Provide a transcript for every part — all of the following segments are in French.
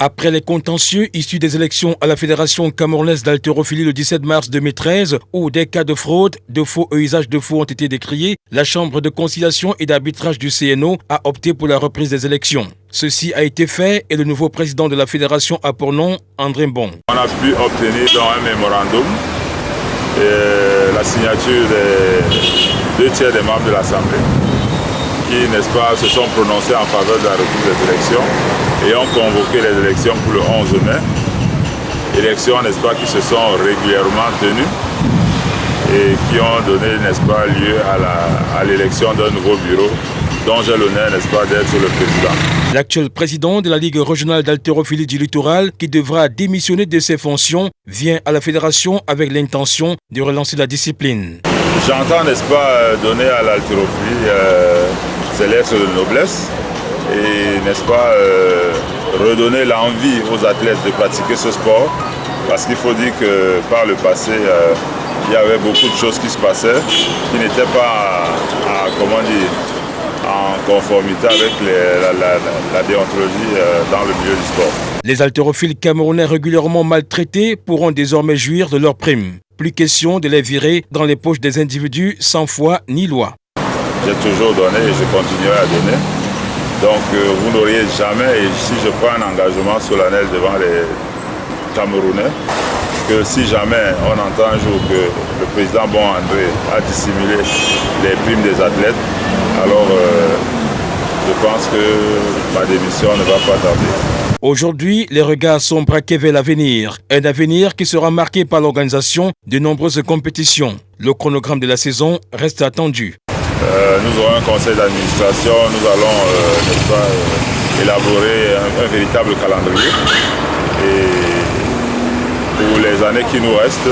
Après les contentieux issus des élections à la Fédération camerounaise d'haltérophilie le 17 mars 2013, où des cas de fraude, de faux et usage de faux ont été décriés, la Chambre de conciliation et d'arbitrage du CNO a opté pour la reprise des élections. Ceci a été fait et le nouveau président de la Fédération a pour nom André Bon. On a pu obtenir dans un mémorandum la signature des 2 tiers des membres de l'Assemblée qui, n'est-ce pas, se sont prononcés en faveur de la reprise des élections et ont convoqué les élections pour le 11 mai. Élections, n'est-ce pas, qui se sont régulièrement tenues et qui ont donné, n'est-ce pas, lieu à l'élection d'un nouveau bureau dont j'ai l'honneur, n'est-ce pas, d'être le président. L'actuel président de la Ligue régionale d'haltérophilie du littoral, qui devra démissionner de ses fonctions, vient à la fédération avec l'intention de relancer la discipline. J'entends, n'est-ce pas, donner à l'haltérophilie ses lettres de noblesse et, n'est-ce pas, redonner l'envie aux athlètes de pratiquer ce sport, parce qu'il faut dire que par le passé, il y avait beaucoup de choses qui se passaient qui n'étaient pas, en conformité avec la déontologie dans le milieu du sport. Les haltérophiles camerounais régulièrement maltraités pourront désormais jouir de leurs primes. Plus question de les virer dans les poches des individus sans foi ni loi. J'ai toujours donné et je continuerai à donner. Donc vous n'auriez jamais, et si je prends un engagement solennel devant les Camerounais, que si jamais on entend un jour que le président Bon André a dissimulé les primes des athlètes, alors je pense que ma démission ne va pas tarder. Aujourd'hui, les regards sont braqués vers l'avenir. Un avenir qui sera marqué par l'organisation de nombreuses compétitions. Le chronogramme de la saison reste attendu. Nous aurons un conseil d'administration, nous allons, n'est-ce pas, élaborer un véritable calendrier. Et pour les années qui nous restent,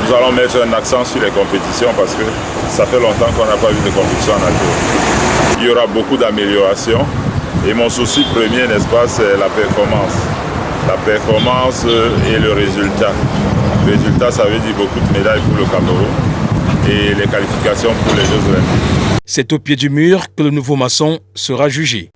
nous allons mettre un accent sur les compétitions parce que ça fait longtemps qu'on n'a pas vu de compétition en haltérophilie. Il y aura beaucoup d'améliorations et mon souci premier, n'est-ce pas, c'est la performance. La performance et le résultat. Le résultat, ça veut dire beaucoup de médailles pour le Cameroun et les qualifications pour les Jeux olympiques. C'est au pied du mur que le nouveau maçon sera jugé.